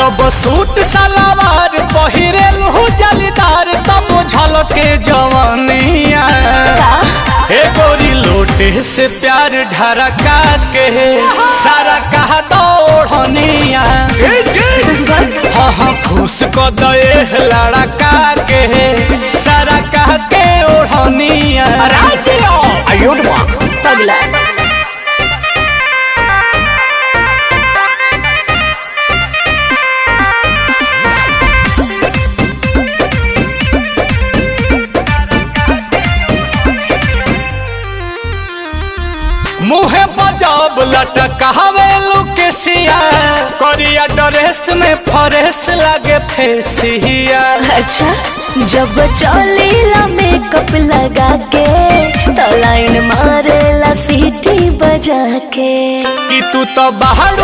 जब सूट सलवार पहिरेल हो जलीदार तब झलके जवानिया हे गोरी लोटे से प्यार ढरका के सारा कहा दौड़निया हाँ खुश को दे लड़का के सारा कह के ओढ़निया पगला मुहे बजाब लटकावे लुकेसिया करिया ड्रेस में फरेस लगे फेसिया। अच्छा जब चलेला मेकअप लगा के तो लाइन मारेला सीटी बजा के कि तू तो बाहर